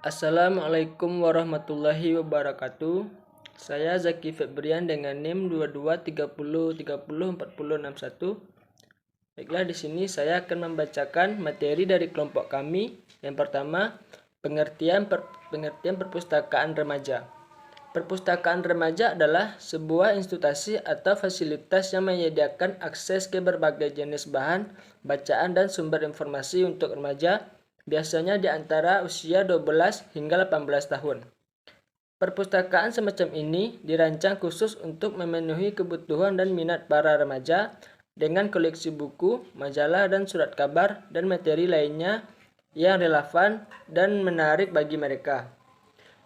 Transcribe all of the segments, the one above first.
Assalamualaikum warahmatullahi wabarakatuh. Saya Zaki Febrian dengan NIM 2230304061. Baiklah, di sini saya akan membacakan materi dari kelompok kami. Yang pertama, pengertian perpustakaan remaja. Perpustakaan remaja adalah sebuah institusi atau fasilitas yang menyediakan akses ke berbagai jenis bahan bacaan dan sumber informasi untuk remaja, biasanya di antara usia 12 hingga 18 tahun. Perpustakaan semacam ini dirancang khusus untuk memenuhi kebutuhan dan minat para remaja dengan koleksi buku, majalah, dan surat kabar dan materi lainnya yang relevan dan menarik bagi mereka.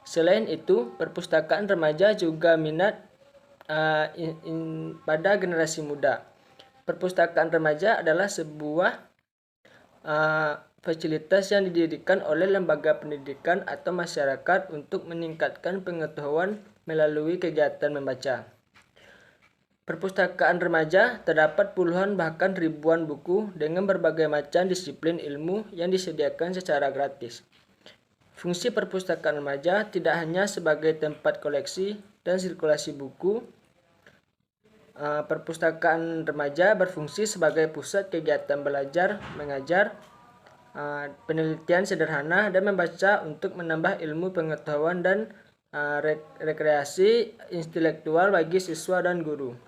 Selain itu, perpustakaan remaja juga minat pada generasi muda. Perpustakaan remaja adalah sebuah fasilitas yang didirikan oleh lembaga pendidikan atau masyarakat untuk meningkatkan pengetahuan melalui kegiatan membaca. Perpustakaan remaja terdapat puluhan bahkan ribuan buku dengan berbagai macam disiplin ilmu yang disediakan secara gratis. Fungsi perpustakaan remaja tidak hanya sebagai tempat koleksi dan sirkulasi buku. Perpustakaan remaja berfungsi sebagai pusat kegiatan belajar, mengajar, penelitian sederhana, dan membaca untuk menambah ilmu pengetahuan dan rekreasi intelektual bagi siswa dan guru.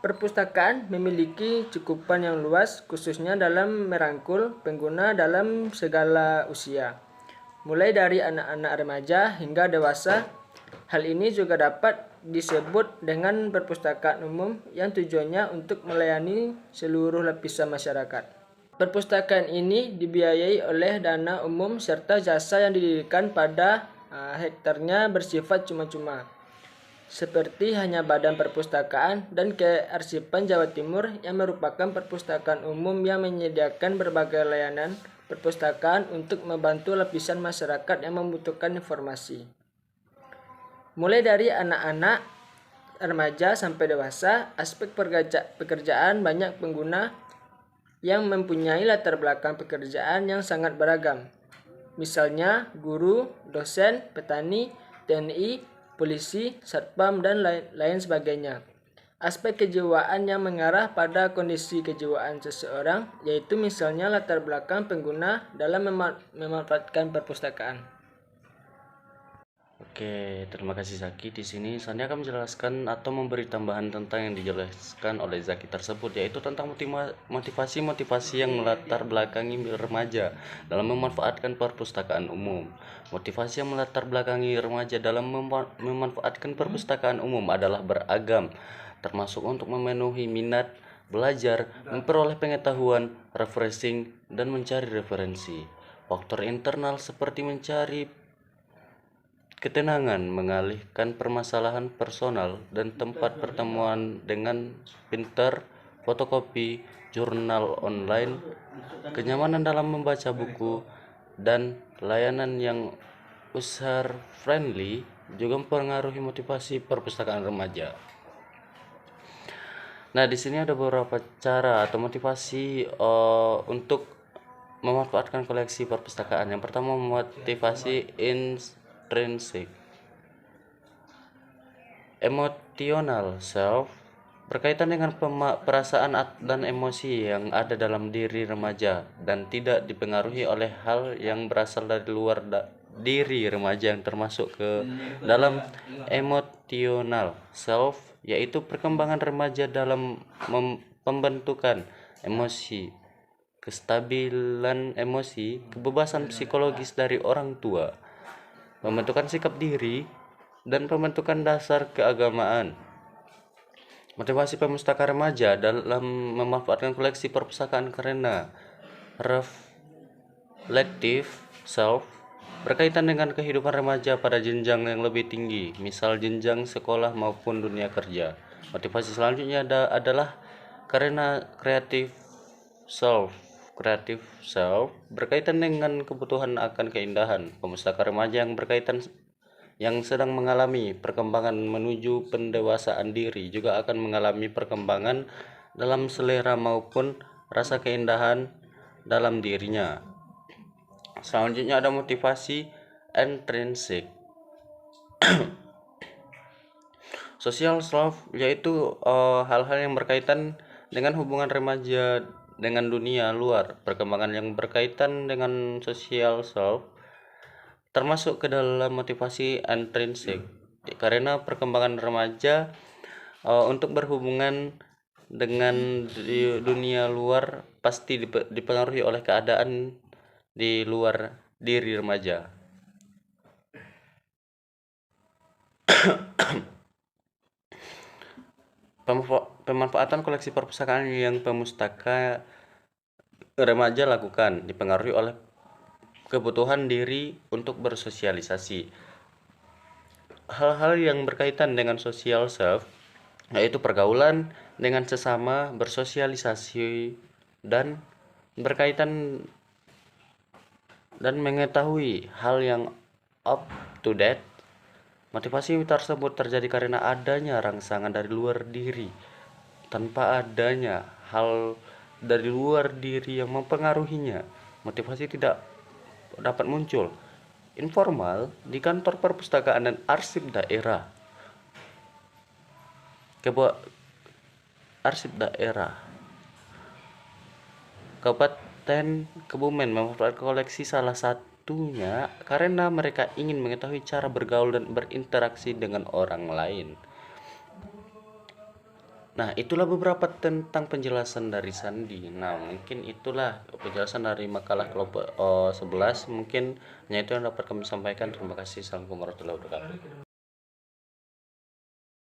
Perpustakaan memiliki cakupan yang luas, khususnya dalam merangkul pengguna dalam segala usia, mulai dari anak-anak remaja hingga dewasa. Hal ini juga dapat disebut dengan perpustakaan umum yang tujuannya untuk melayani seluruh lapisan masyarakat. Perpustakaan ini dibiayai oleh dana umum serta jasa yang didirikan pada hektarnya bersifat cuma-cuma, seperti hanya Badan Perpustakaan dan Kearsipan Jawa Timur yang merupakan perpustakaan umum yang menyediakan berbagai layanan perpustakaan untuk membantu lapisan masyarakat yang membutuhkan informasi. Mulai dari anak-anak, remaja sampai dewasa, aspek pekerjaan banyak pengguna yang mempunyai latar belakang pekerjaan yang sangat beragam. Misalnya guru, dosen, petani, TNI, polisi, satpam, dan lain sebagainya. Aspek kejiwaan yang mengarah pada kondisi kejiwaan seseorang, yaitu misalnya latar belakang pengguna dalam memanfaatkan perpustakaan. Oke, terima kasih Zaki. Di sini Sani akan menjelaskan atau memberi tambahan tentang yang dijelaskan oleh Zaki tersebut, yaitu tentang motivasi yang melatar belakangi remaja dalam memanfaatkan perpustakaan umum. Motivasi yang melatar belakangi remaja dalam memanfaatkan perpustakaan umum adalah beragam, termasuk untuk memenuhi minat belajar, memperoleh pengetahuan, refreshing, dan mencari referensi. Faktor internal seperti mencari ketenangan, mengalihkan permasalahan personal, dan tempat pertemuan dengan printer, fotokopi, jurnal online, kenyamanan dalam membaca buku, dan layanan yang user friendly juga mempengaruhi motivasi perpustakaan remaja. Nah, di sini ada beberapa cara atau motivasi untuk memanfaatkan koleksi perpustakaan. Yang pertama, motivasi intrinsik. Emotional self berkaitan dengan perasaan dan emosi yang ada dalam diri remaja dan tidak dipengaruhi oleh hal yang berasal dari luar diri remaja, yang termasuk ke dalam emotional self, yaitu perkembangan remaja dalam pembentukan emosi, kestabilan emosi, kebebasan psikologis dari orang tua, pembentukan sikap diri, dan pembentukan dasar keagamaan. Motivasi perpustakaan remaja dalam memanfaatkan koleksi perpustakaan karena reflective self berkaitan dengan kehidupan remaja pada jenjang yang lebih tinggi, misal jenjang sekolah maupun dunia kerja. Motivasi selanjutnya adalah karena creative self berkaitan dengan kebutuhan akan keindahan. Perpustakaan remaja yang sedang mengalami perkembangan menuju pendewasaan diri juga akan mengalami perkembangan dalam selera maupun rasa keindahan dalam dirinya. Selanjutnya ada motivasi intrinsik. Social self yaitu hal-hal yang berkaitan dengan hubungan remaja dengan dunia luar. Perkembangan yang berkaitan dengan social self termasuk ke dalam motivasi intrinsik. Karena perkembangan remaja untuk berhubungan dengan dunia luar pasti dipengaruhi oleh keadaan di luar diri remaja. Pemanfaatan koleksi perpustakaan yang pemustaka remaja lakukan dipengaruhi oleh kebutuhan diri untuk bersosialisasi. Hal-hal yang berkaitan dengan social self yaitu pergaulan dengan sesama, bersosialisasi, dan berkaitan dan mengetahui hal yang up to date. Motivasi tersebut terjadi karena adanya rangsangan dari luar diri. Tanpa adanya hal dari luar diri yang mempengaruhinya, motivasi tidak dapat muncul. Informal di kantor perpustakaan dan arsip daerah. Arsip daerah Kabupaten Kebumen memanfaatkan koleksi salah satunya karena mereka ingin mengetahui cara bergaul dan berinteraksi dengan orang lain. Nah, itulah beberapa tentang penjelasan dari Sandi. Nah, mungkin itulah penjelasan dari makalah kelompok 11. Mungkin hanya itu yang dapat kami sampaikan. Terima kasih. Assalamualaikum warahmatullahi wabarakatuh.